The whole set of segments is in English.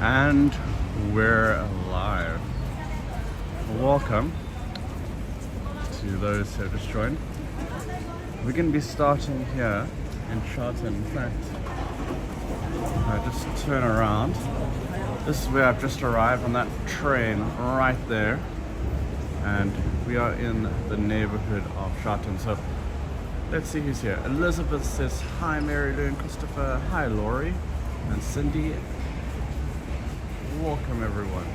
And we're live. Welcome to those who have just joined. We're going to be starting here in Sha Tin. In fact, I just turn around. This is where I've just arrived on that train right there. And we are in the neighborhood of Sha Tin. So let's see who's here. Elizabeth says hi, Mary Lou and Christopher. Hi, Laurie and Cindy. Welcome everyone.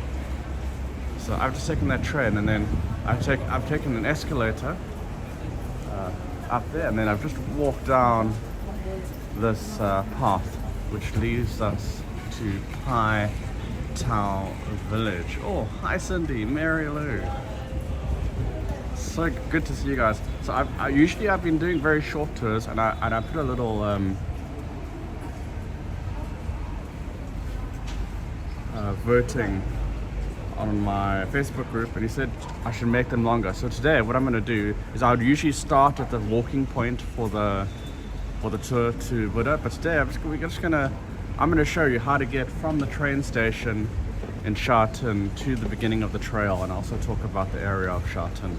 So I've just taken that train, and then I've taken an escalator up there, and then I've just walked down this path which leads us to Pai Tau Village. Oh, hi Cindy, Mary Lou. So good to see you guys. So I've been doing very short tours, and I put a little voting on my Facebook group, and he said I should make them longer. So today what I'm going to do is I would usually start at the walking point for the tour to Buddha, but today I'm going to show you how to get from the train station in Sha Tin to the beginning of the trail, and also talk about the area of Sha Tin.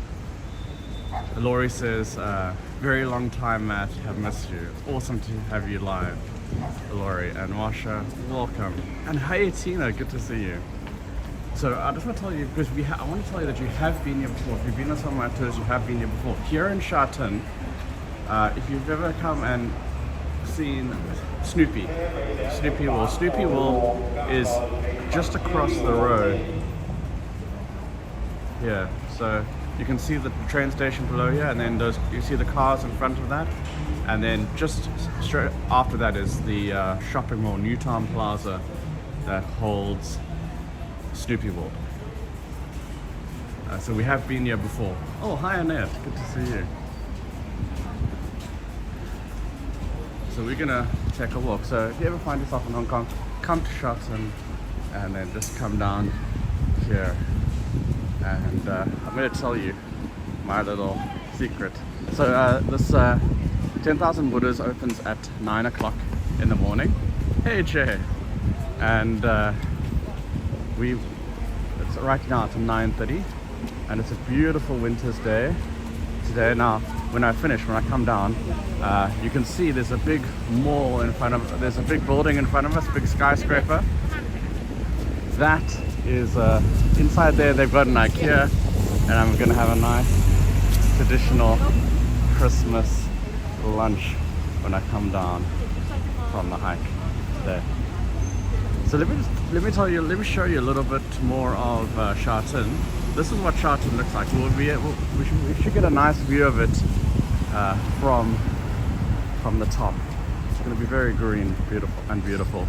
Laurie says, very long time, Matt, have missed you. Awesome to have you live, Laurie. And Washa, welcome. And hey Tina, good to see you. So I just want to tell you, because I want to tell you that you have been here before. If you've been on some of my tours, you have been here before. Here in Sha Tin, if you've ever come and seen Snoopy Wool is just across the road here. So you can see the train station below here, and then you see the cars in front of that, and then just straight after that is the shopping mall, Newtown Plaza, that holds Snoopy World. So we have been here before. Oh, hi Annette, good to see you. So we're gonna take a walk. So if you ever find yourself in Hong Kong, come to Sha Tin, and then just come down here. And I'm going to tell you my little secret. So this 10,000 Buddhas opens at 9 o'clock in the morning. Hey Jay! And it's right now it's 9:30, and it's a beautiful winter's day today. Now when I come down, you can see there's a big mall in front of, there's a big building in front of us, big skyscraper. That is inside there they've got an IKEA, and I'm gonna have a nice traditional Christmas lunch when I come down from the hike there. So let me show you a little bit more of Sha Tin. This is what Sha Tin looks like. We should get a nice view of it from the top. It's gonna be very green, beautiful.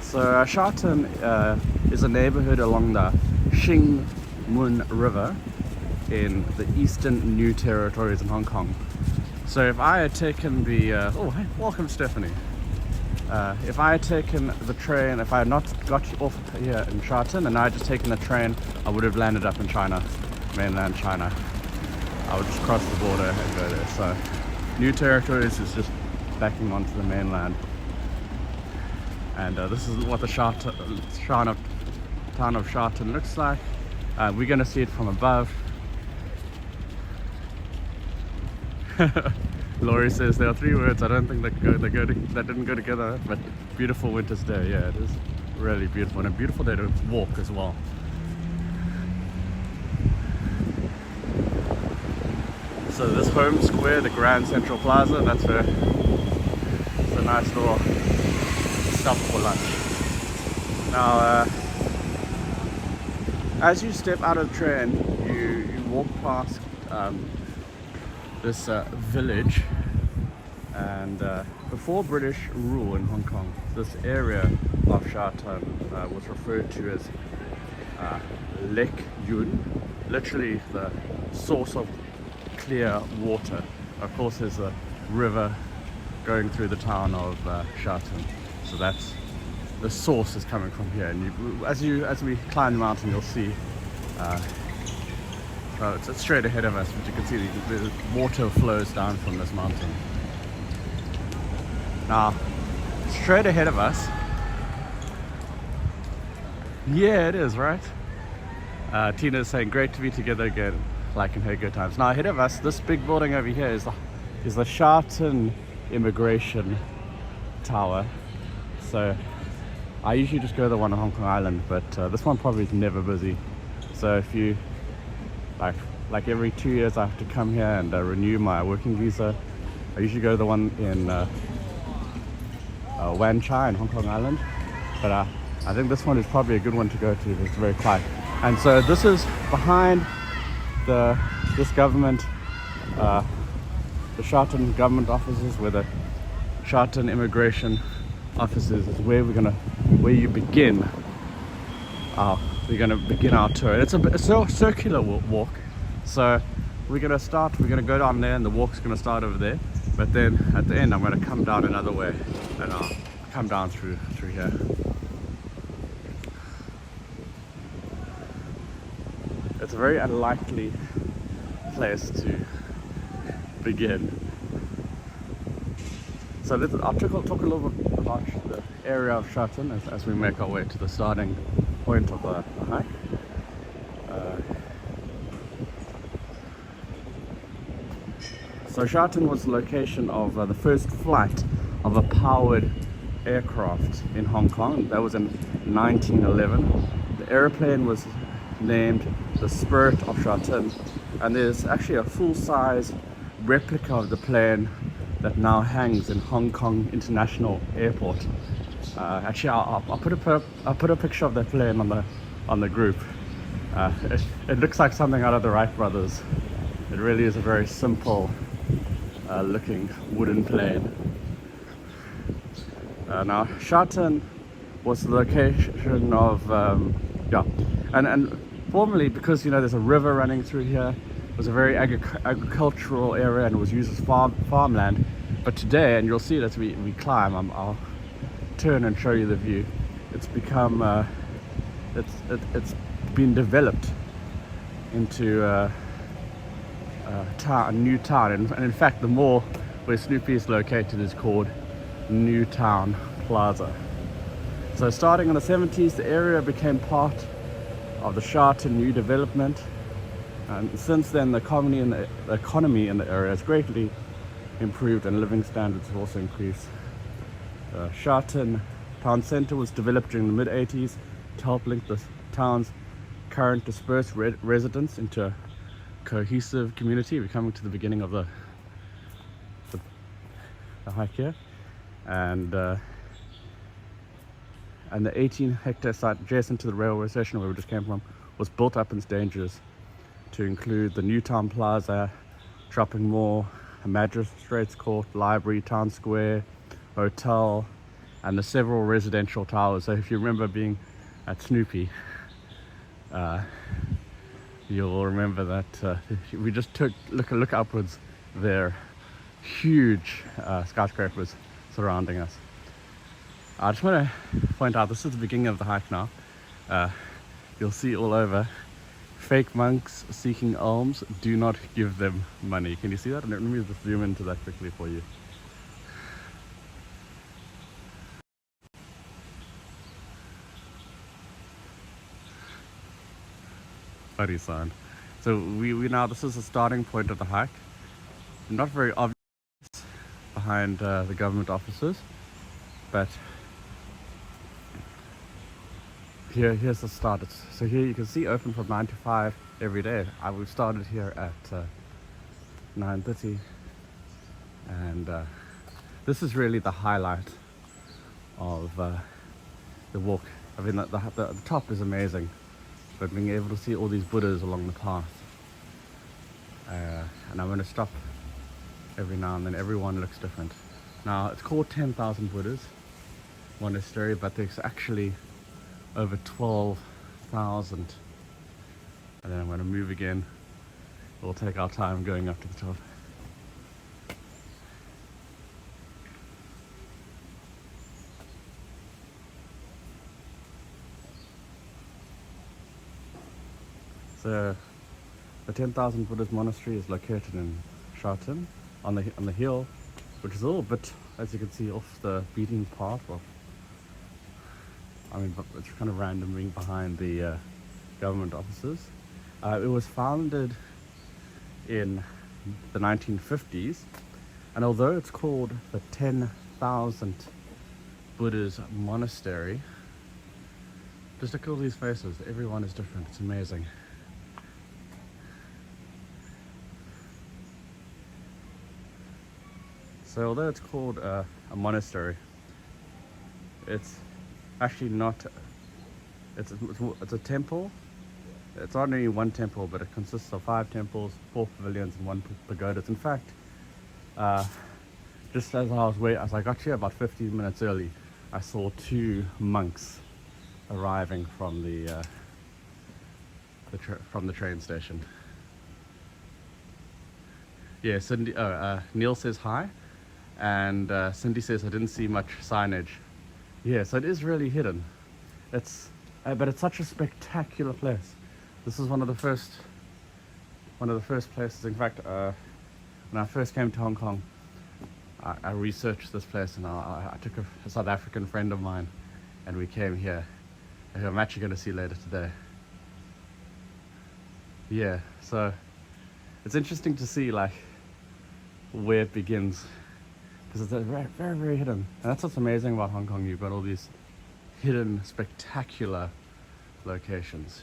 So Sha Tin is a neighborhood along the Xing Mun River in the Eastern New Territories in Hong Kong. So if I had taken the oh hey, welcome Stephanie. If I had taken the train, if I had not got off here in Sha Tin and I had just taken the train, I would have landed up in China, mainland China. I would just cross the border and go there. So New Territories is just backing onto the mainland. And this is what the town of Sha Tin looks like. We're going to see it from above. Laurie says there are 3 words I don't think that didn't go together, but beautiful winter's day. Yeah, it is really beautiful, and a beautiful day to walk as well. So this home square, the Grand Central Plaza, it's a nice little stop for lunch. Now, as you step out of the train, you walk past this village, and before British rule in Hong Kong, this area of Sha Tin was referred to as Lek Yun, literally the source of clear water. Of course, there's a river going through the town of Sha Tin. So that's the source is coming from here, and as we climb the mountain, you'll see. So it's straight ahead of us, but you can see the water flows down from this mountain. Now, straight ahead of us Yeah, it is, right? Tina's saying, great to be together again, like in her good times. Now, ahead of us, this big building over here is the Sha Tin immigration tower. So, I usually just go to the one on Hong Kong Island, but this one probably is never busy. So, if you, like every 2 years, I have to come here and renew my working visa. I usually go to the one in Wan Chai in Hong Kong Island, but I think this one is probably a good one to go to. It's very quiet. And so this is behind this government, the Sha Tin government offices, where the Sha Tin immigration offices is where you begin. We're gonna begin our tour. It's a circular walk, so we're gonna go down there, and the walk's gonna start over there. But then at the end, I'm gonna come down another way, and I'll come down through here. It's a very unlikely place to begin. So I'll talk a little bit about the area of Sha Tin as we make our way to the starting point of the hike. So Sha Tin was the location of the first flight of a powered aircraft in Hong Kong. That was in 1911. The airplane was named the Spirit of Sha Tin, and there's actually a full-size replica of the plane that now hangs in Hong Kong International Airport. Actually, I'll put a picture of that plane on the group. It looks like something out of the Wright brothers. It really is a very simple looking wooden plane. Now, Sha Tin was the location of and formerly, because there's a river running through here, it was a very agricultural area, and it was used as farmland. But today, and you'll see it as we climb, I'll turn and show you the view. It's become it's been developed into a new town, and in fact, the mall where Snoopy is located is called New Town Plaza. So starting in the 70s, the area became part of the Sha Tin new development, and since then the economy in the area has greatly improved, and living standards have also increased. Sha Tin town centre was developed during the mid-80s to help link the town's current dispersed residents into a cohesive community. We're coming to the beginning of the hike here, and the 18-hectare site adjacent to the railway station where we just came from was built up in stages to include the Newtown Plaza, shopping mall, a magistrates court, library, town square, hotel, and the several residential towers. So if you remember being at Snoopy, you'll remember that we just took look upwards there. Huge skyscrapers surrounding us. I just want to point out, this is the beginning of the hike now. You'll see all over, fake monks seeking alms, do not give them money. Can you see that? Let me just zoom into that quickly for you. Funny sign. So we now, this is the starting point of the hike. Not very obvious behind the government offices, but here's the start. So here you can see open from 9 to 5 every day. We've started here at 9:30, and this is really the highlight of the walk. I mean, the top is amazing, but being able to see all these Buddhas along the path, and I'm going to stop every now and then. Everyone looks different. Now, it's called 10,000 Buddhas Monastery, but there's actually over 12,000. And then I'm going to move again. We'll take our time going up to the top. So the 10,000 Buddhas Monastery is located in Sha Tin, on the hill, which is a little bit, as you can see, off the beaten path. Well, I mean, it's kind of random being behind the government offices. It was founded in the 1950s, and although it's called the 10,000 Buddhas Monastery, just look at all these faces. Everyone is different. It's amazing. So although it's called a monastery, it's actually not. It's a temple. It's not only one temple, but it consists of 5 temples, 4 pavilions, and 1 pagoda. In fact, just as I got here about 15 minutes early, I saw 2 monks arriving from the train station. Yeah, Cindy. Neil says hi, and Cindy says I didn't see much signage. Yeah, so it is really hidden. But it's such a spectacular place. This is one of the first places. In fact, when I first came to Hong Kong, I researched this place, and I took a South African friend of mine, and we came here, who I'm actually going to see later today. Yeah, so it's interesting to see like where it begins, because it's very, very, very hidden. And that's what's amazing about Hong Kong. You've got all these hidden, spectacular locations.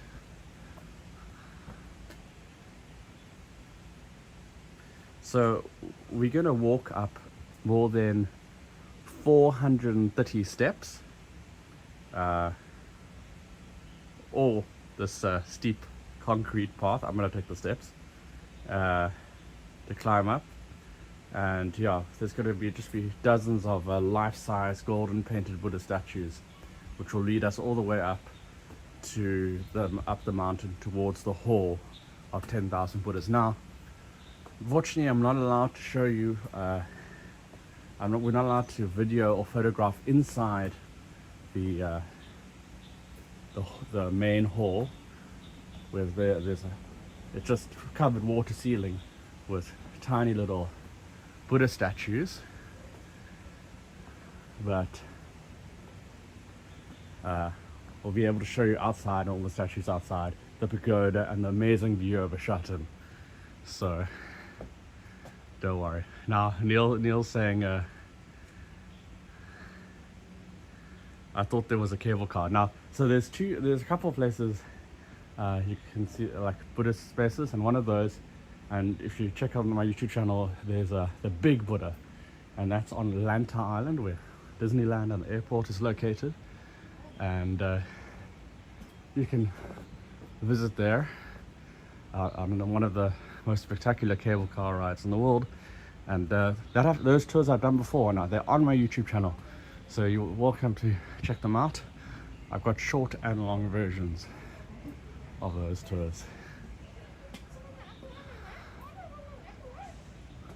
So we're gonna walk up more than 430 steps, or this steep concrete path. I'm gonna take the steps to climb up, and yeah, there's gonna be dozens of life-size golden painted Buddha statues, which will lead us all the way up the mountain towards the hall of 10,000 Buddhas. Now, unfortunately, I'm not allowed to show you. We're not allowed to video or photograph inside the main hall, where it's just covered water ceiling with tiny little Buddha statues. But we'll be able to show you outside, all the statues outside, the pagoda, and the amazing view over Sha Tin. So don't worry. Now Neil's saying I thought there was a cable car. Now, so there's a couple of places you can see like Buddhist spaces, and one of those, and if you check out my YouTube channel, there's the big Buddha, and that's on Lanta Island, where Disneyland and the airport is located, and you can visit there on one of the most spectacular cable car rides in the world. And those tours I've done before. Now they're on my YouTube channel, so you're welcome to check them out. I've got short and long versions of those tours.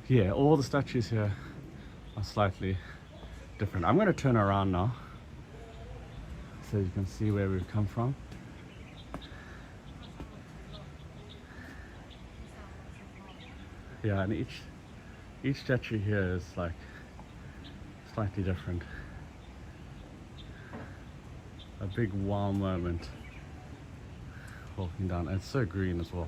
Yeah, all the statues here are slightly different. I'm going to turn around now so you can see where we've come from. Yeah, and each statue here is like slightly different. A big wow moment walking down. And it's so green as well.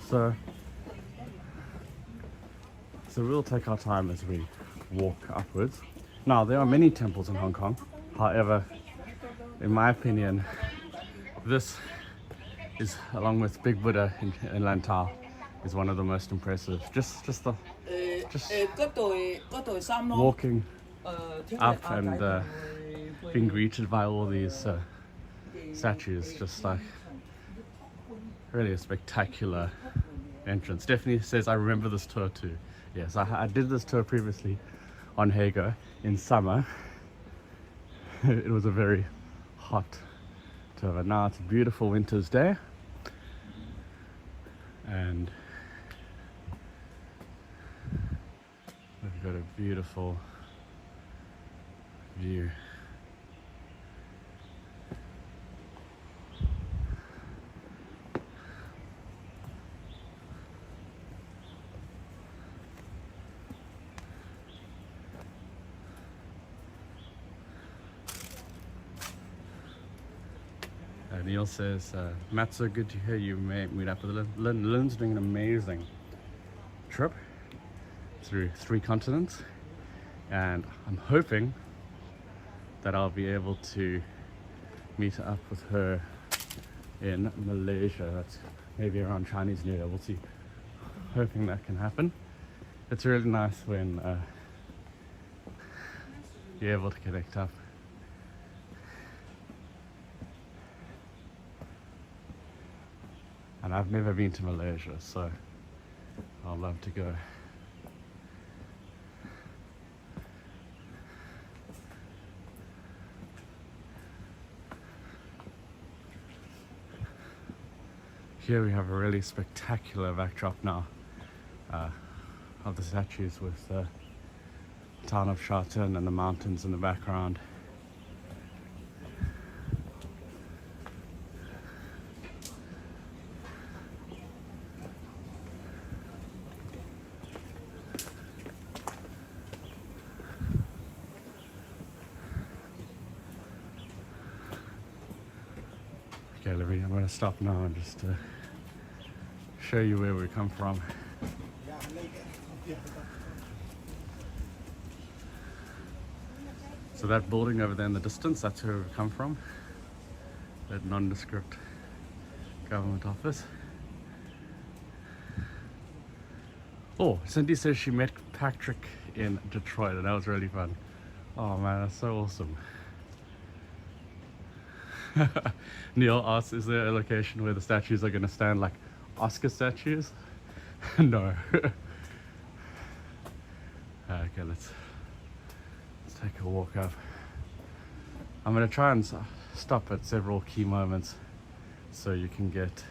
So we'll take our time as we walk upwards. Now, there are many temples in Hong Kong. However, in my opinion, this is, along with Big Buddha in Lantau, is one of the most impressive. Just walking up and being greeted by all these statues, just like really a spectacular entrance. Stephanie says, I remember this tour too. Yes, I did this tour previously on Hago in summer. It was a very hot tour, but now it's a beautiful winter's day, and we've got a beautiful view. Neil says, Matt, so good to hear you meet up with Lynn. Lynn's doing an amazing trip through 3 continents, and I'm hoping that I'll be able to meet up with her in Malaysia. That's maybe around Chinese New Year. We'll see. Hoping that can happen. It's really nice when you're able to connect up. And I've never been to Malaysia, so I'd love to go. Here we have a really spectacular backdrop now of the statues with the town of Sha Tin and the mountains in the background. Okay, I'm going to stop now and just show you where we come from. So that building over there in the distance, that's where we've come from. That nondescript government office. Oh, Cindy says she met Patrick in Detroit, and that was really fun. Oh man, that's so awesome. Neil asks, is there a location where the statues are going to stand like Oscar statues? No. Okay, let's take a walk up. I'm going to try and stop at several key moments so you can get...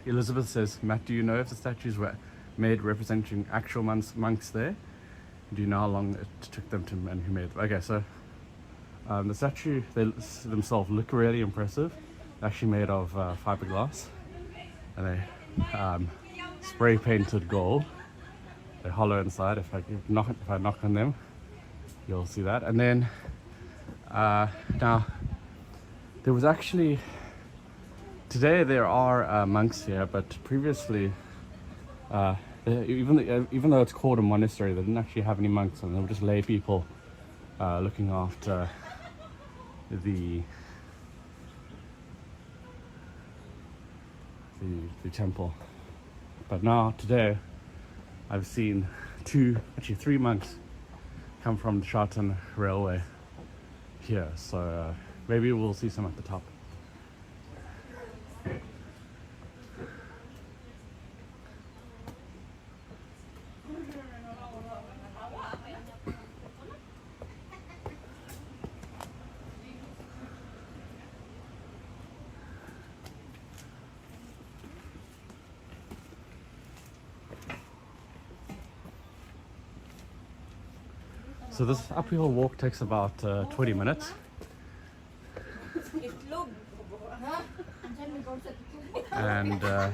Elizabeth says, Matt, do you know if the statues were made representing actual monks there? Do you know how long it took them to, and who made them? Okay, so the statue, they themselves look really impressive. They're actually made of fiberglass, and they spray painted gold. They're hollow inside. If I knock on them, you'll see that. And then now there was actually today there are monks here, but previously, even though it's called a monastery, they didn't actually have any monks, and they were just lay people looking after the temple. But now today I've seen 3 monks come from the Sha Tin railway here, so maybe we'll see some at the top. So this uphill walk takes about 20 minutes. And I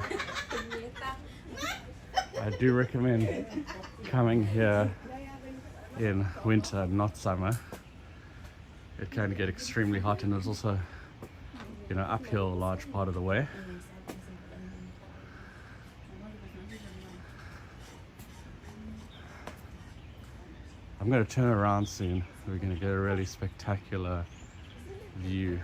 do recommend coming here in winter, not summer. It can get extremely hot, and it's also, uphill a large part of the way. I'm going to turn around soon. We're going to get a really spectacular view.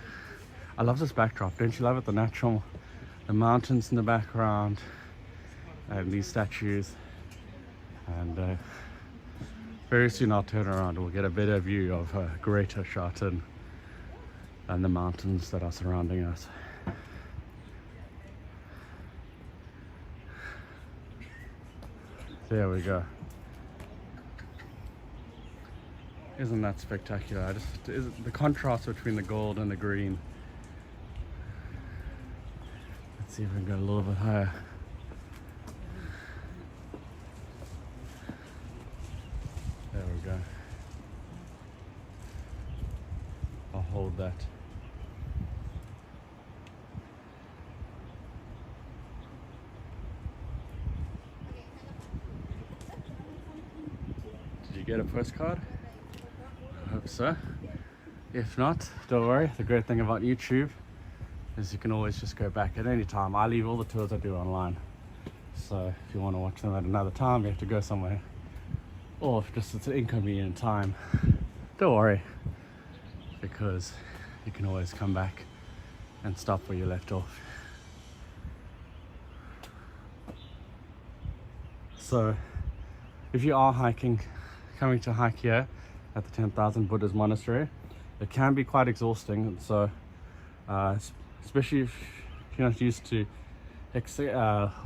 I love this backdrop. Don't you love it? The mountains in the background, and these statues. And very soon I'll turn around and we'll get a better view of greater Sha Tin and the mountains that are surrounding us. There we go. Isn't that spectacular? The contrast between the gold and the green. Let's see if we can go a little bit higher. There we go. I'll hold that. Did you get a postcard? I hope so. If not, don't worry. The great thing about YouTube is you can always just go back at any time. I leave all the tours I do online. So if you want to watch them at another time, you have to go somewhere. Or if just it's an inconvenient time, don't worry. Because you can always come back and stop where you left off. So if you are coming to hike here at the 10,000 Buddhas Monastery, it can be quite exhausting. So especially if you're not used to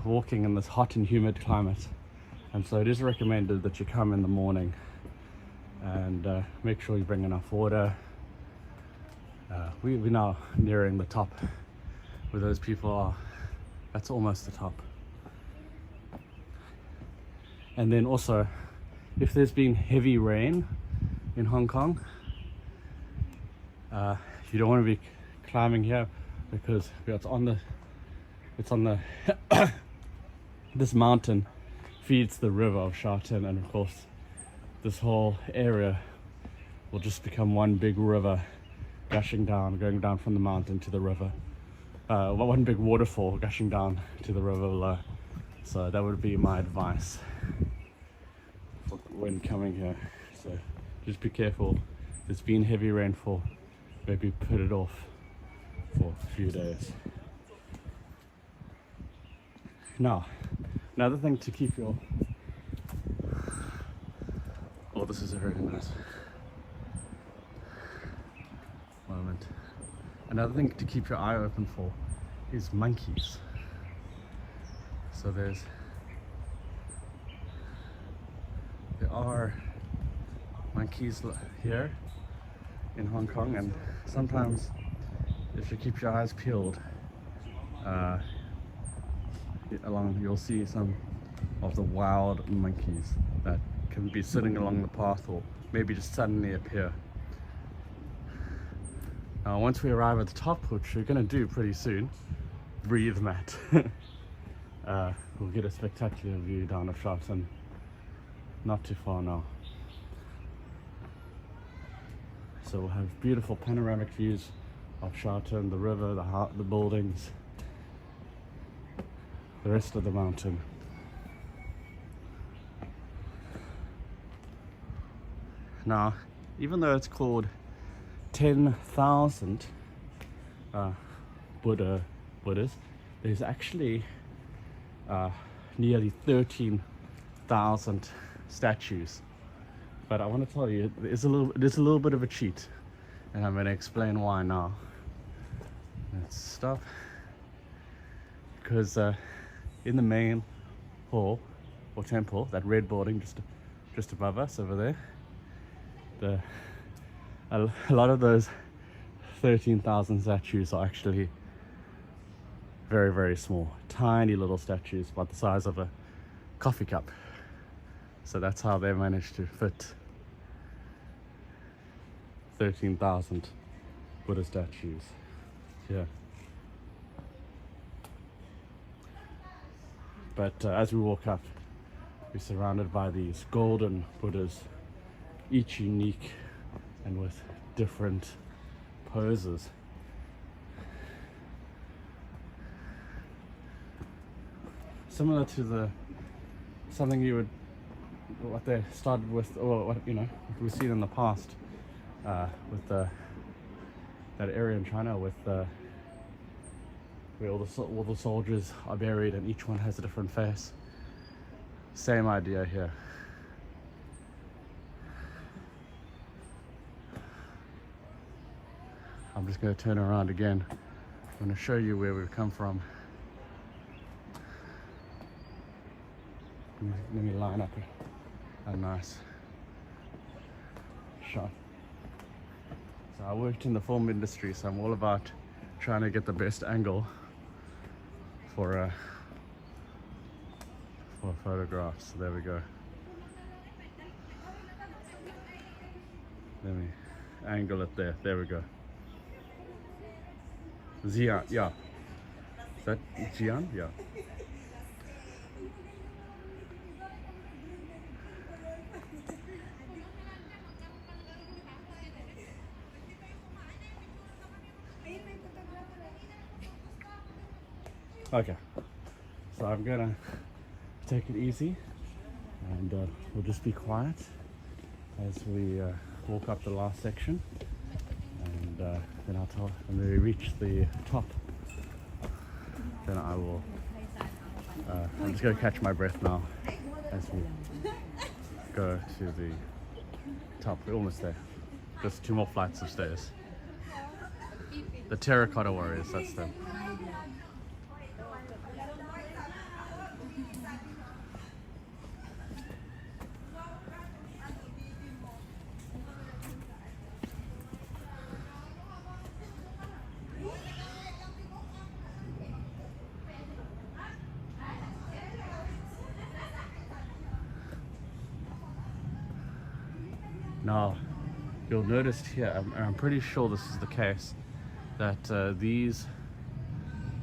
walking in this hot and humid climate. And so it is recommended that you come in the morning and make sure you bring enough water. We're now nearing the top where those people are. That's almost the top. And then also, if there's been heavy rain in Hong Kong, you don't want to be climbing here because it's on the this mountain feeds the river of Sha Tin, and of course this whole area will just become one big river gushing down, going down from the mountain to the river. One big waterfall gushing down to the river below. So that would be my advice when coming here. So just be careful. There's been heavy rainfall. Maybe put it off for a few days. Now, another thing to keep your... Oh, this is a very nice moment. Another thing to keep your eye open for is monkeys. So there are monkeys here in Hong Kong, and sometimes if you keep your eyes peeled you'll see some of the wild monkeys that can be sitting along the path or maybe just suddenly appear. Now once we arrive at the top, which we're going to do pretty soon, breathe mat. We'll get a spectacular view down of Sha Tin, not too far now. So we'll have beautiful panoramic views of Sha Tin, the river, the buildings, the rest of the mountain. Now, even though it's called 10,000 Buddhas, there's actually nearly 13,000 statues. But I want to tell you, there's a little bit of a cheat, and I'm going to explain why now. Let's stop. Because in the main hall or temple, that red building just above us over there, a lot of those 13,000 statues are actually very, very small, tiny little statues about the size of a coffee cup. So that's how they managed to fit 13,000 Buddha statues here. But as we walk up, we're surrounded by these golden Buddhas, each unique and with different poses. Similar to something what they started with, or what we've seen in the past with that area in China with where all the soldiers are buried and each one has a different face. Same idea here. I'm just going to turn around again. I'm going to show you where we've come from. Let me line up a nice shot. So I worked in the film industry, so I'm all about trying to get the best angle for photographs. So there we go. Let me angle it there. There we go. Xian, yeah. Is that Xian? Yeah. Okay, so I'm gonna take it easy and we'll just be quiet as we walk up the last section, and then when we reach the top, then I will I'm just gonna catch my breath now as we go to the top. We're almost there, just 2 more flights of stairs. The Terracotta Warriors, that's them. Now, you'll notice here, I'm pretty sure this is the case, that these,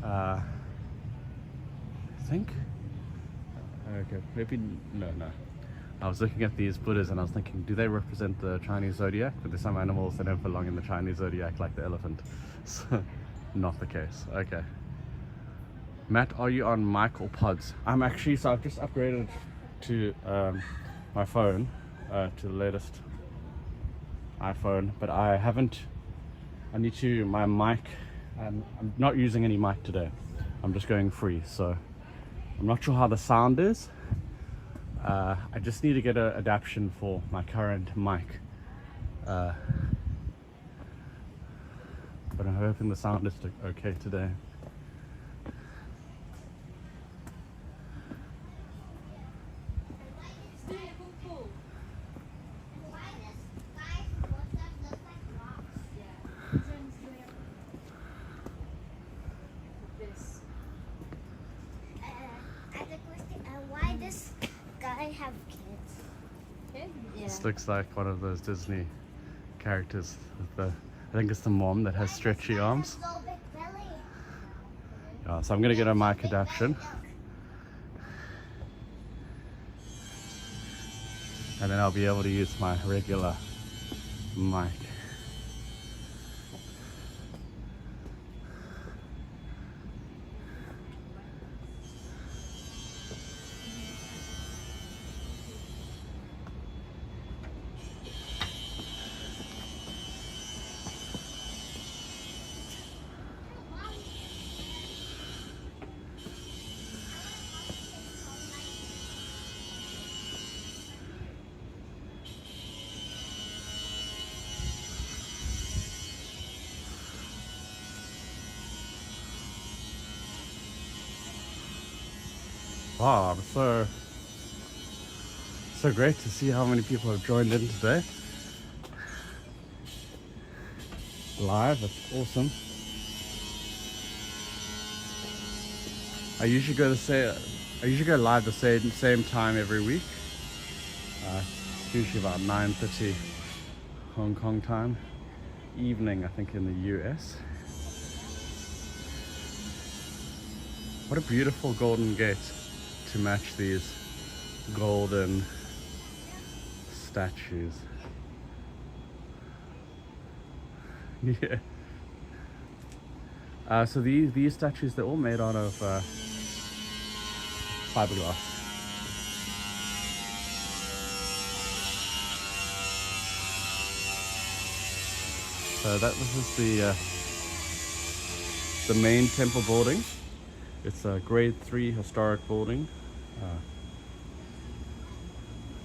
I think, okay, maybe, no. I was looking at these Buddhas and I was thinking, do they represent the Chinese zodiac? But there's some animals that don't belong in the Chinese zodiac, like the elephant. So, not the case. Okay. Matt, are you on mic or pods? I'm actually, so I've just upgraded to my phone, to the latest iPhone, but I need to, my mic, I'm not using any mic today. I'm just going free, so I'm not sure how the sound is. I just need to get an adaptation for my current mic. But I'm hoping the sound is okay today. Have kids. Yeah. This looks like one of those Disney characters with the, I think it's the mom that has stretchy arms. Yeah, so I'm gonna get a mic adaptation, and then I'll be able to use my regular mic. Wow, I'm so great to see how many people have joined in today. Live, that's awesome. I usually go live the same time every week. It's usually about 9:30 Hong Kong time, evening I think in the US. What a beautiful golden gate to match these golden statues. Yeah. So these statues, they're all made out of fiberglass. So this is the main temple building. It's a grade 3 historic building.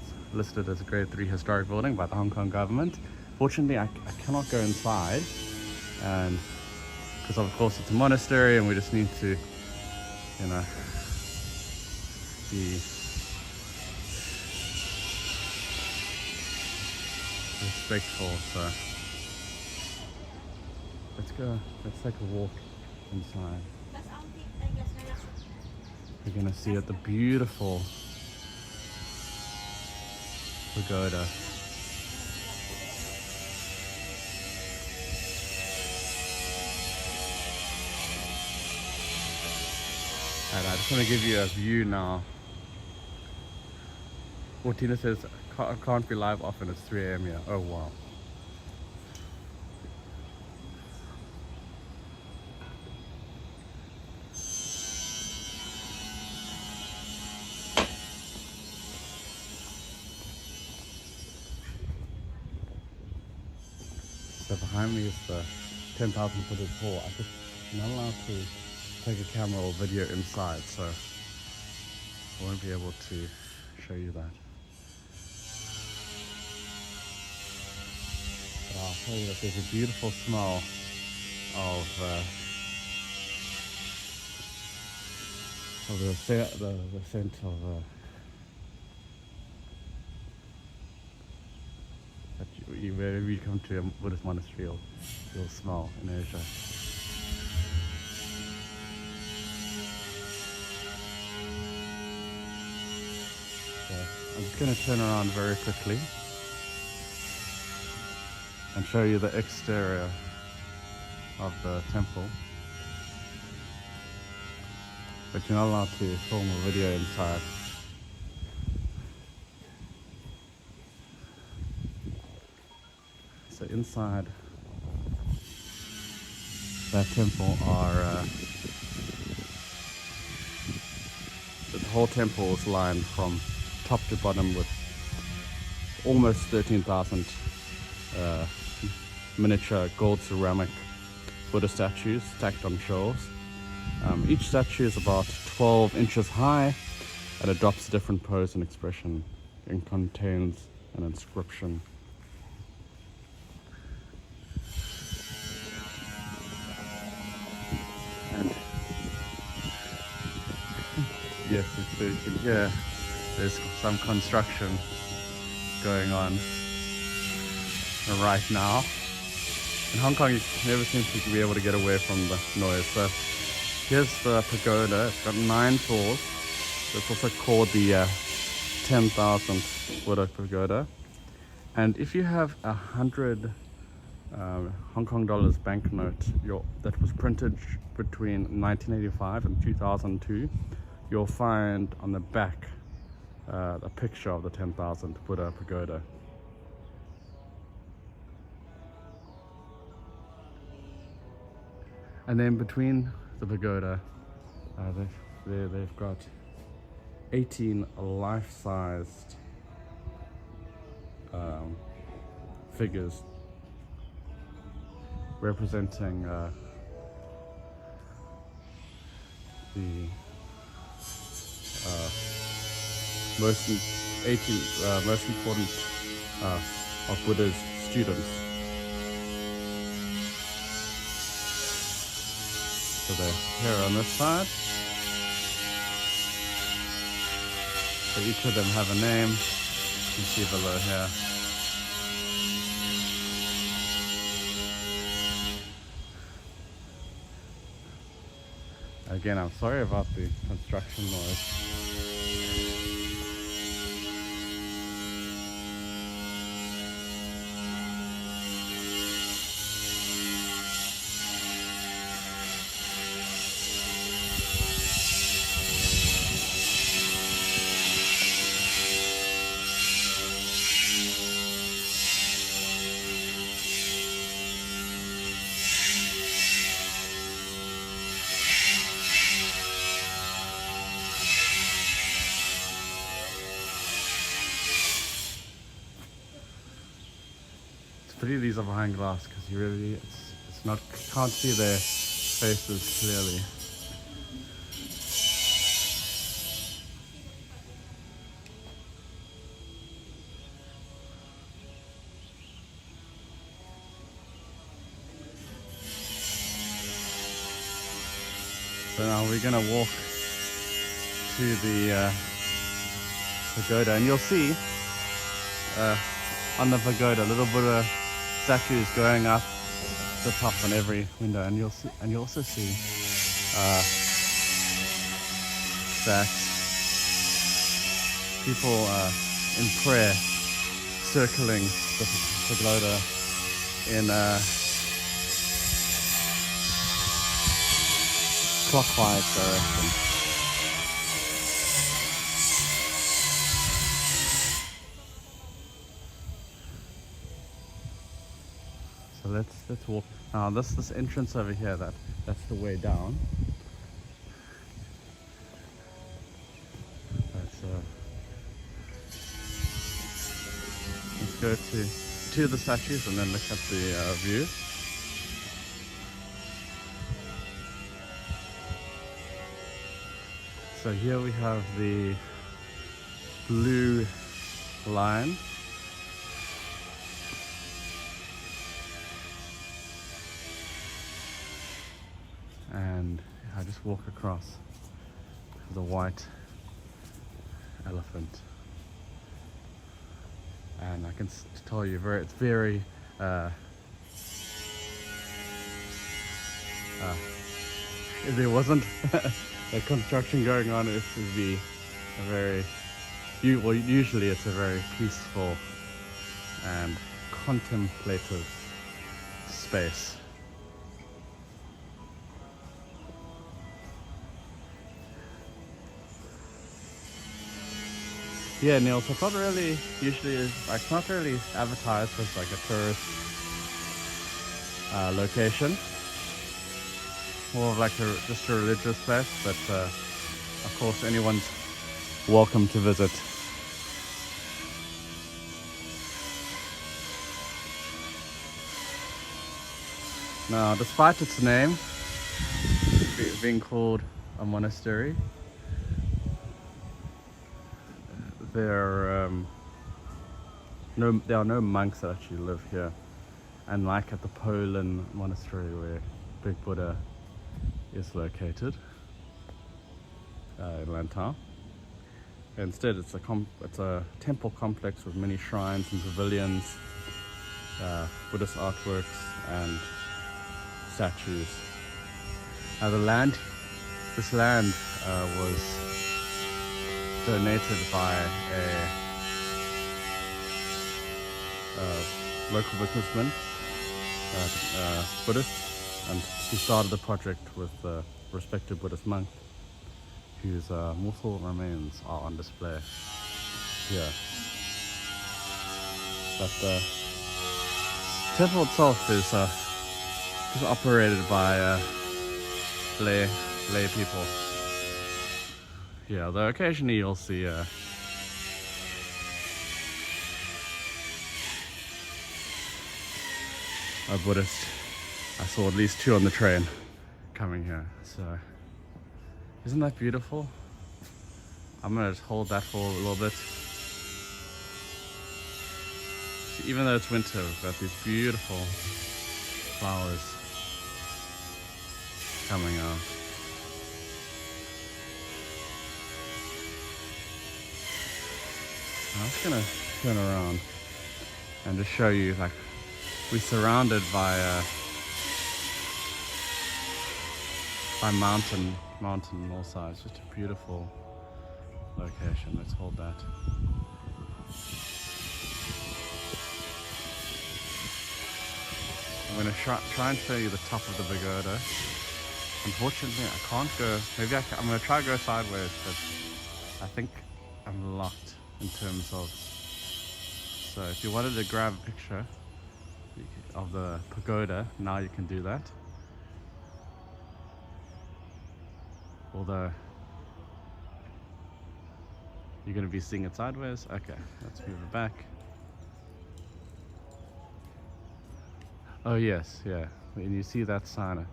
It's listed as a grade 3 historic building by the Hong Kong government. Fortunately, I cannot go inside, and because of course it's a monastery and we just need to, you know, be respectful. So let's take a walk inside. We're gonna see the beautiful pagoda. And I just want to give you a view now. Tina says, can't be live often, it's 3 AM here. Oh wow. behind me is the 10,000 Buddhas Hall. I'm not allowed to take a camera or video inside, so I won't be able to show you that. But I'll tell you that there's a beautiful smell of the scent of that wherever you come to a Buddhist monastery, you'll smell in Asia. So I'm just going to turn around very quickly and show you the exterior of the temple. But you're not allowed to film a video inside. So inside that temple are the whole temple is lined from top to bottom with almost 13,000 miniature gold ceramic Buddha statues stacked on shelves. Each statue is about 12 inches high and adopts a different pose and expression and contains an inscription. And yes, so you can hear there's some construction going on right now. In Hong Kong, you never seem to be able to get away from the noise. So here's the pagoda. It's got 9 floors. It's also called the 10,000 Buddha Pagoda. And if you have 100 Hong Kong dollars banknote that was printed between 1985 and 2002, you'll find on the back a picture of the 10,000 Buddha Pagoda. And then between the pagoda, they've got 18 life-sized figures representing the most important of Buddha's students. So they're here on this side. So each of them have a name. You can see below here. Again, I'm sorry about the construction noise. Three of these are behind glass because it's not, can't see their faces clearly. So now we're gonna walk to the pagoda, and you'll see on the pagoda little Buddha statues going up the top on every window, and you'll also see that people in prayer circling the pagoda in clockwise direction. So let's walk. Now this entrance over here, that's the way down. Let's go to two of the statues and then look at the view. So here we have the blue line. And I just walk across the white elephant. And I can tell you, it's very if there wasn't a construction going on, it would be a very, well, usually it's a very peaceful and contemplative space. Yeah, Neil, so it's not really, usually, like, it's not really advertised as like a tourist location. More of like just a religious place, but of course anyone's welcome to visit. Now, despite its name being called a monastery, there are no monks that actually live here. And like at the Poland monastery where Big Buddha is located in Lantau. Instead, it's a temple complex with many shrines and pavilions, Buddhist artworks and statues. Now this land was donated by a local businessman, Buddhist, and he started the project with a respected Buddhist monk whose mortal remains are on display here. But the temple itself is operated by lay people. Yeah, though occasionally you'll see a Buddhist. I saw at least 2 on the train coming here. So, isn't that beautiful? I'm gonna just hold that for a little bit. See, even though it's winter, we've got these beautiful flowers coming out. I'm just gonna turn around and just show you, like, we're surrounded by mountain on all sides. Just a beautiful location. Let's hold that. I'm gonna try and show you the top of the pagoda. Unfortunately, I can't go. Maybe I'm gonna try to go sideways, but I think I'm locked in terms of. So if you wanted to grab a picture of the pagoda, now you can do that. Although you're going to be seeing it sideways. Okay, let's move it back. Oh yes, yeah. When you see that sign,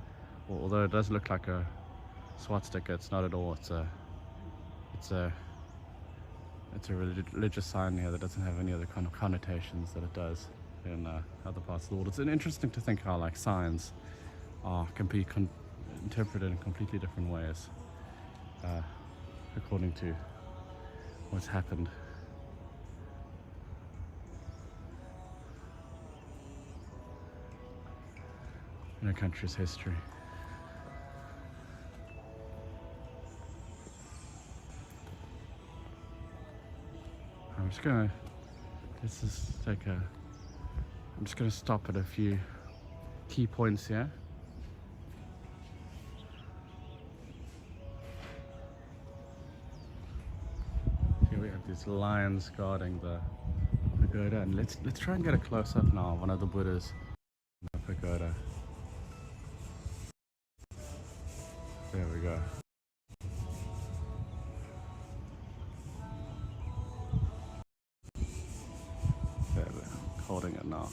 although it does look like a swastika, it's not at all. It's a religious sign here that doesn't have any other kind of connotations that it does in other parts of the world. It's interesting to think how, like, signs can be interpreted in completely different ways according to what's happened. In a country's history. I'm just gonna stop at a few key points here. Here we have these lions guarding the pagoda, and let's try and get a close up now of one of the Buddhas in the pagoda. There we go. There we are, holding it now.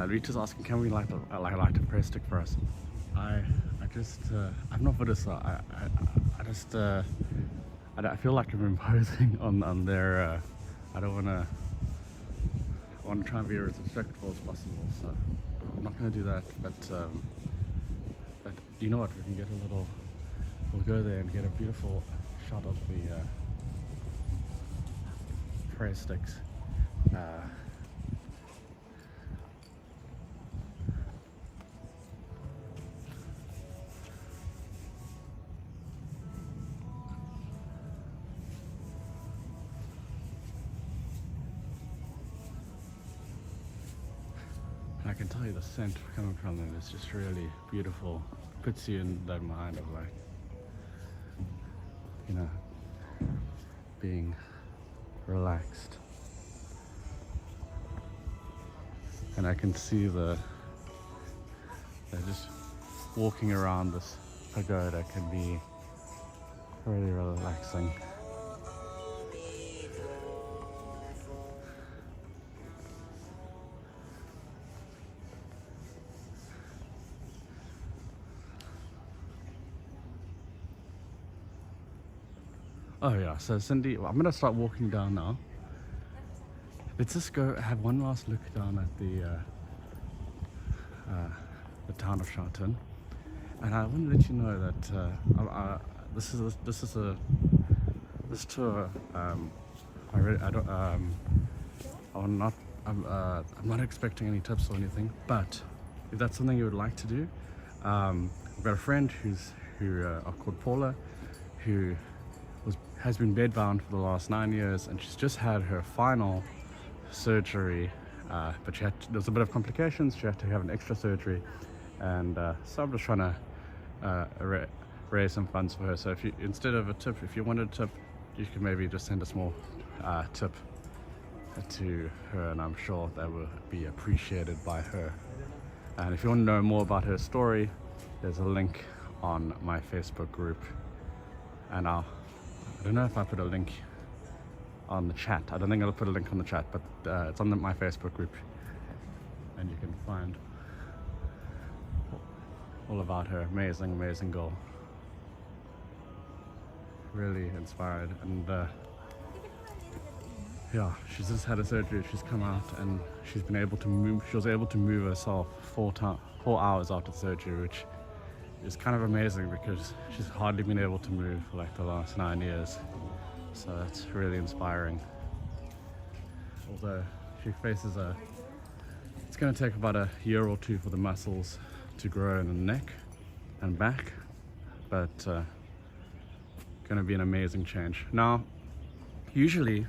Rita's asking, can we light a prayer stick for us? I'm not Buddhist, so I feel like I'm imposing on their. I don't want to. I want to try and be as respectful as possible, so I'm not going to do that. But you know what? We can get a little. We'll go there and get a beautiful shot of the prayer sticks. I can tell you the scent coming from them is just really beautiful. Puts you in that mind of like, you know, being relaxed. And I can see they're just walking around this pagoda can be really relaxing. Oh yeah, so Cindy, I'm gonna start walking down now. Let's just go have one last look down at the town of Sha Tin. And I want to let you know that this tour. I'm not expecting any tips or anything, but if that's something you would like to do, I've got a friend who called Paula, who has been bedbound for the last 9 years, and she's just had her final surgery, but there was a bit of complications. She had to have an extra surgery, and so I'm just trying to raise some funds for her. So if you, instead of a tip, if you wanted a tip, you could maybe just send a small tip to her, and I'm sure that will be appreciated by her. And if you want to know more about her story, there's a link on my Facebook group, and I don't know if I put a link on the chat. I don't think I'll put a link on the chat, but it's on my Facebook group, and you can find all about her. Amazing girl. Really inspired, and yeah, she's just had a surgery. She's come out and she's been able to move. She was able to move herself 4 hours after the surgery, which is kind of amazing because she's hardly been able to move for like the last 9 years. So that's really inspiring. Although she faces it's going to take about a year or two for the muscles to grow in the neck and back, but going to be an amazing change. Now, usually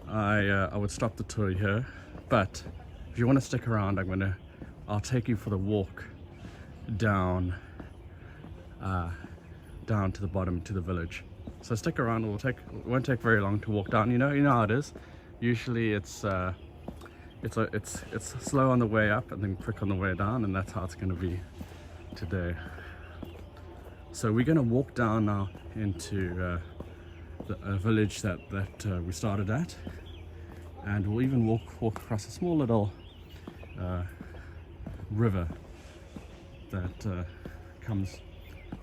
I would stop the tour here, but if you want to stick around, I'll take you for the walk down to the bottom to the village. So stick around. It won't take very long to walk down. You know how it is. Usually it's slow on the way up and then quick on the way down, and that's how it's going to be today. So we're going to walk down now into a village that we started at, and we'll even walk across a small little river that comes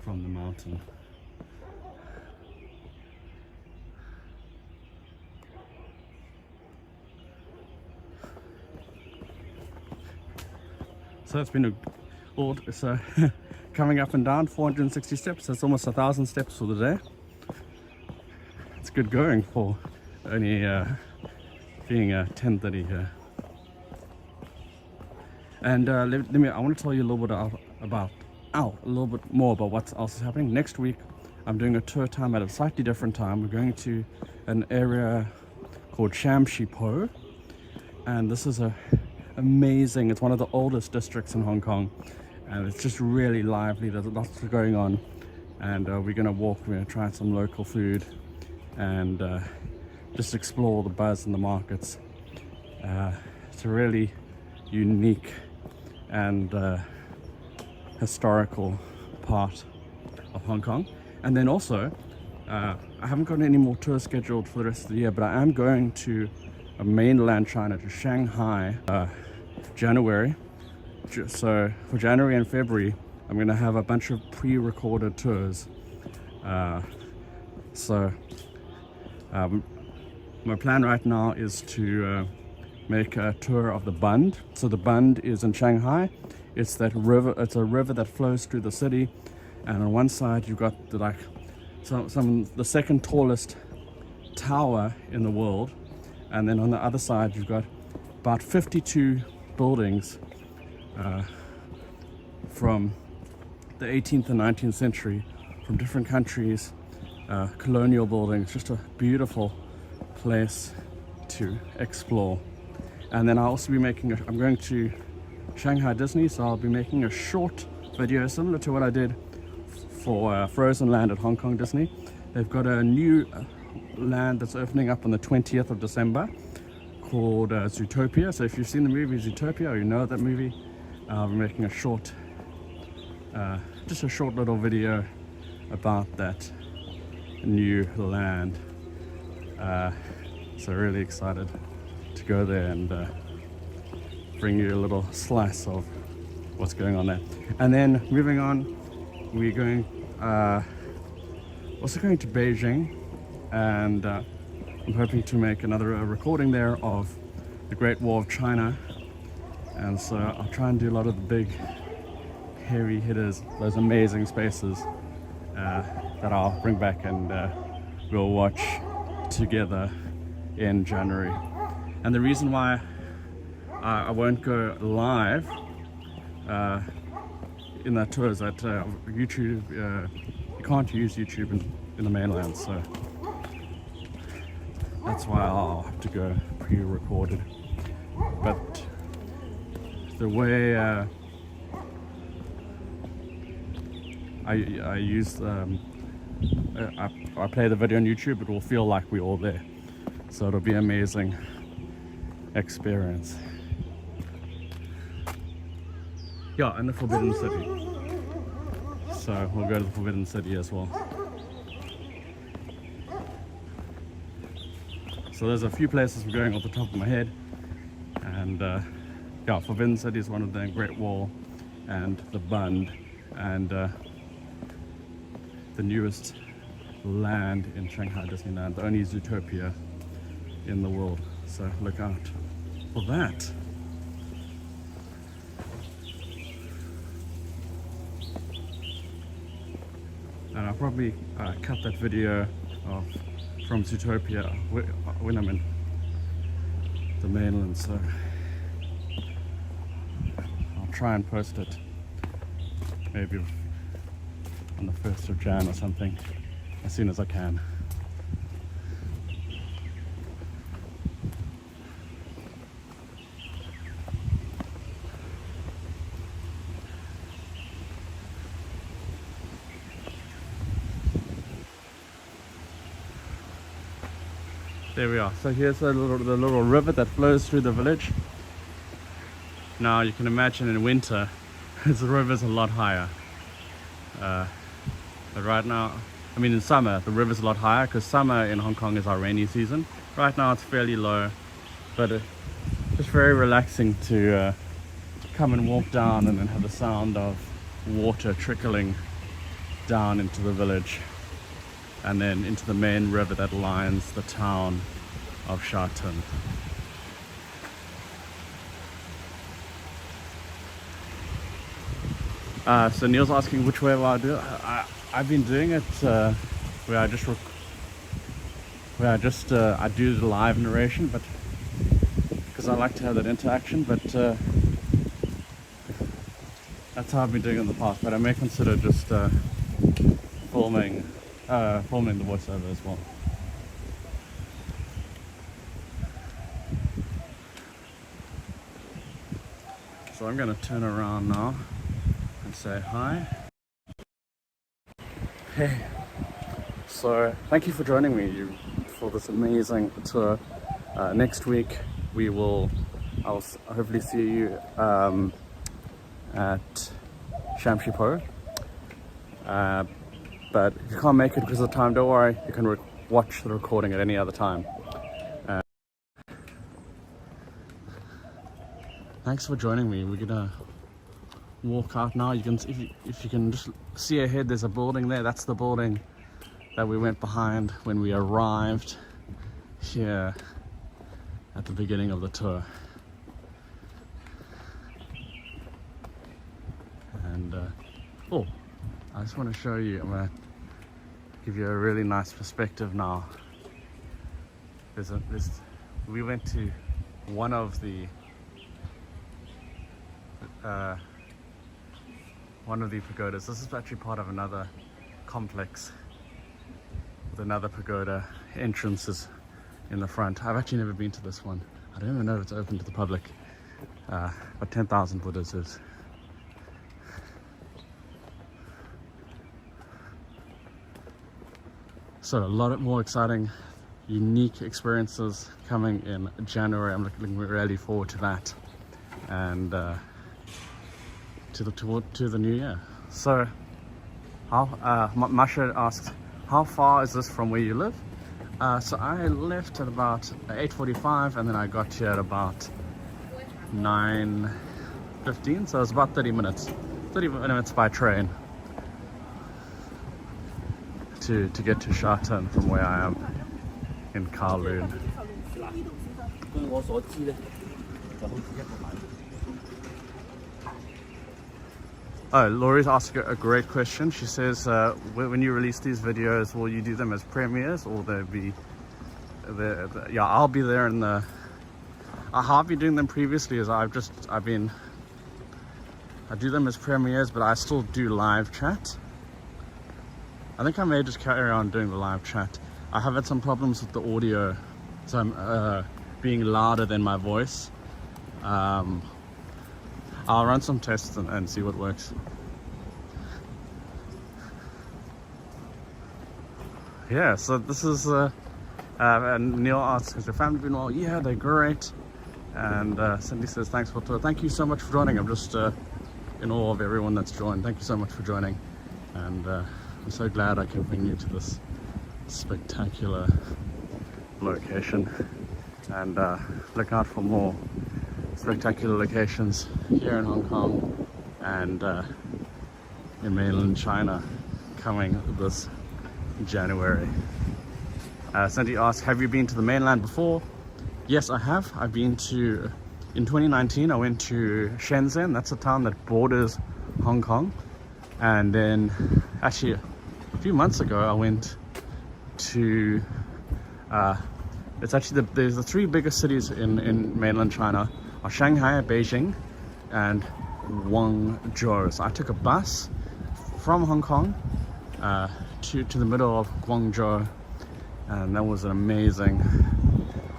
from the mountain. So it's been coming up and down 460 steps. That's almost 1,000 steps for the day. It's good going for only being 10:30 here. And I want to tell you a little bit more about what else is happening. Next week, I'm doing a tour time at a slightly different time. We're going to an area called Shamshi-Po, and this is amazing. It's one of the oldest districts in Hong Kong, and it's just really lively. There's lots going on, and we're going to walk. We're going to try some local food and just explore the buzz in the markets. It's a really unique and historical part of Hong Kong. And then also, I haven't got any more tours scheduled for the rest of the year, but I am going to mainland China, to Shanghai, January. So for January and February, I'm going to have a bunch of pre-recorded tours. My plan right now is to make a tour of the Bund. So the Bund is in Shanghai. It's that river. It's a river that flows through the city, and on one side you've got the second tallest tower in the world, and then on the other side you've got about 52 buildings from the 18th and 19th century from different countries, colonial buildings. Just a beautiful place to explore. And then I'll also be I'm going to Shanghai Disney, so I'll be making a short video similar to what I did for Frozen Land at Hong Kong Disney. They've got a new land that's opening up on the 20th of December called Zootopia. So if you've seen the movie Zootopia, or you know that movie, I'll be making a short little video about that new land. So really excited to go there and bring you a little slice of what's going on there. And then moving on, we're going also going to Beijing, and I'm hoping to make another recording there of the Great Wall of China. And so I'll try and do a lot of the big heavy hitters, those amazing spaces that I'll bring back and we'll watch together in January. And the reason why I won't go live in that tour is that YouTube, you can't use YouTube in the mainland, so that's why I'll have to go pre-recorded. But the way I use I play the video on YouTube, it will feel like we're all there, so it'll be an amazing experience. Yeah, and the Forbidden City, so we'll go to the Forbidden City as well. So there's a few places we're going off the top of my head, and yeah, Forbidden City is one of them, Great Wall and the Bund, and the newest land in Shanghai Disneyland, the only Zootopia in the world, so look out for that. And I'll probably cut that video from Zootopia when I'm in the mainland, so I'll try and post it maybe on the 1st of Jan or something, as soon as I can. There we are. So here's the little river that flows through the village. Now you can imagine in winter, the river's a lot higher. But right now, I mean in summer, the river's a lot higher because summer in Hong Kong is our rainy season. Right now it's fairly low, but it's just very relaxing to come and walk down and then have the sound of water trickling down into the village and then into the main river that lines the town of Sha Tin. So Neil's asking which way will I do it. I've been doing it where I do the live narration, but because I like to have that interaction. But that's how I've been doing it in the past. But I may consider just filming the voiceover as well. So I'm going to turn around now and say hi. Hey, so thank you for joining me for this amazing tour. Next week I'll hopefully see you at Sham Shi Po. But if you can't make it because of time, don't worry, you can watch the recording at any other time. thanks for joining me. We're gonna walk out now. You can, if you can just see ahead, there's a building there. That's the building that we went behind when we arrived here at the beginning of the tour. And oh, I just want to show you. I'm gonna give you a really nice perspective now. We went to one of the pagodas. This is actually part of another complex with another pagoda. Entrances in the front. I've actually never been to this one. I don't even know if it's open to the public, but 10,000 Buddhas is. So a lot more exciting, unique experiences coming in January. I'm looking really forward to that, and to the new year. So, Masha asks, how far is this from where you live? So I left at about 8:45, and then I got here at about 9:15. So it's about 30 minutes. 30 minutes by train to get to Sha Tin from where I am in Kowloon. Oh, Laurie's asking a great question. She says, when you release these videos, will you do them as premieres, or they'll be yeah, I'll be there in the. I have been doing them previously, as I do them as premieres, but I still do live chat. I think I may just carry on doing the live chat. I have had some problems with the audio, so I'm being louder than my voice. I'll run some tests and see what works. Yeah, so this is and Neil asks, has your family been well? Yeah, they're great. And Cindy says, thanks for the tour. Thank you so much for joining. I'm just in awe of everyone that's joined. Thank you so much for joining. And I'm so glad I can bring you to this spectacular location. And look out for more spectacular locations here in Hong Kong and in mainland China coming this January. Sandy asks, have you been to the mainland before? Yes, I have. I've been to, in 2019, I went to Shenzhen. That's a town that borders Hong Kong. And then actually a few months ago, I went to, it's actually there's the three biggest cities in mainland China are Shanghai, Beijing, and Guangzhou. So I took a bus from Hong Kong to the middle of Guangzhou, and that was an amazing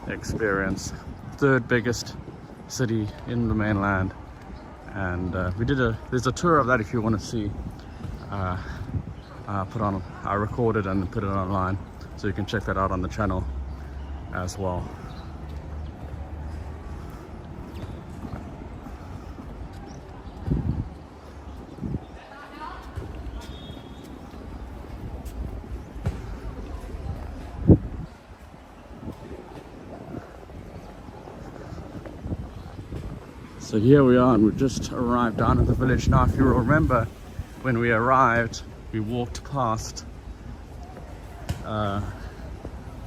experience. Third biggest city in the mainland, and there's a tour of that if you want to see. I recorded and put it online, so you can check that out on the channel as well. So here we are, and we've just arrived down in the village. Now, if you remember, when we arrived, we walked past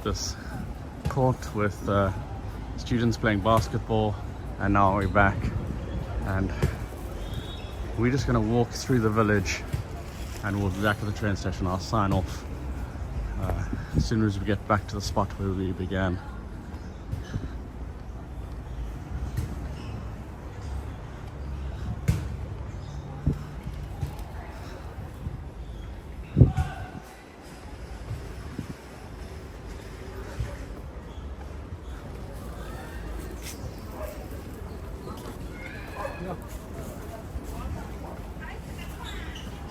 this court with students playing basketball, and now we're back, and we're just going to walk through the village, and we'll be back at the train station. I'll sign off as soon as we get back to the spot where we began.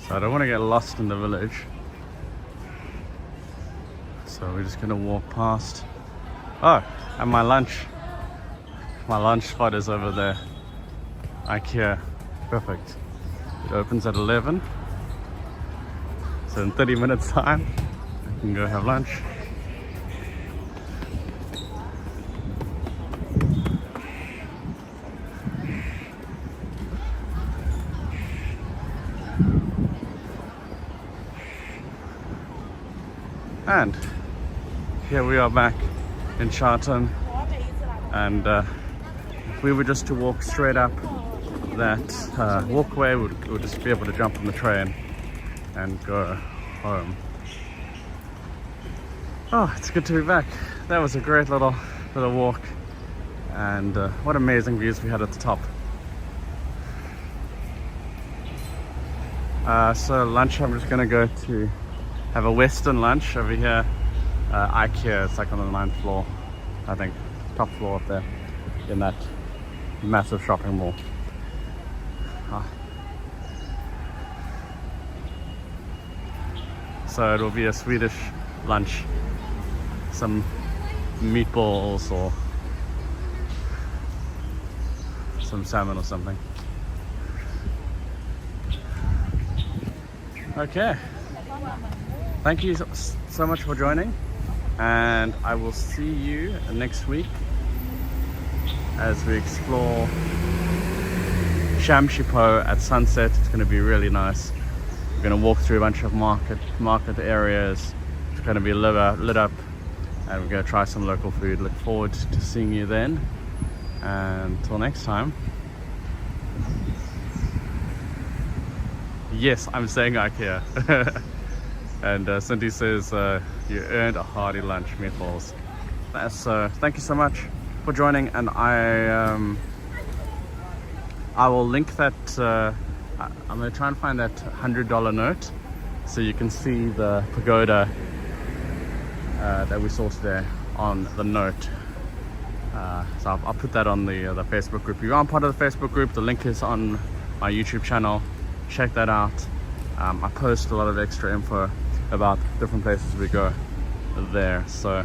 So I don't want to get lost in the village, so we're just going to walk past. Oh, and my lunch spot is over there. IKEA, perfect. It opens at 11, so in 30 minutes time I can go have lunch. And here we are back in Sha Tin, and if we were just to walk straight up that walkway, we'd just be able to jump on the train and go home. Oh, it's good to be back. That was a great little walk, and what amazing views we had at the top. So lunch, I'm just gonna go to have a Western lunch over here. IKEA, it's like on the 9th floor, I think, top floor up there in that massive shopping mall. So it'll be a Swedish lunch, some meatballs or some salmon or something. Okay, thank you so much for joining, and I will see you next week as we explore Shamshipo at sunset. It's going to be really nice. We're going to walk through a bunch of market areas. It's going to be lit up, and we're going to try some local food. Look forward to seeing you then, and until next time. Yes, I'm saying IKEA. And Cindy says you earned a hearty lunch, meatballs. Thank you so much for joining, and I will link that. I'm going to try and find that $100 note so you can see the pagoda that we saw today on the note. So I'll put that on the Facebook group. If you aren't part of the Facebook group, the link is on my YouTube channel. Check that out. I post a lot of extra info about different places we go there. So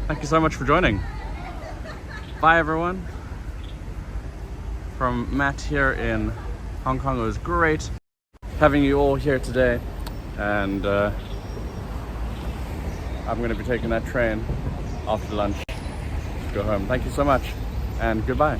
thank you so much for joining. Bye everyone. From Matt here in Hong Kong. It was great having you all here today, and I'm going to be taking that train after lunch to go home. Thank you so much, and goodbye.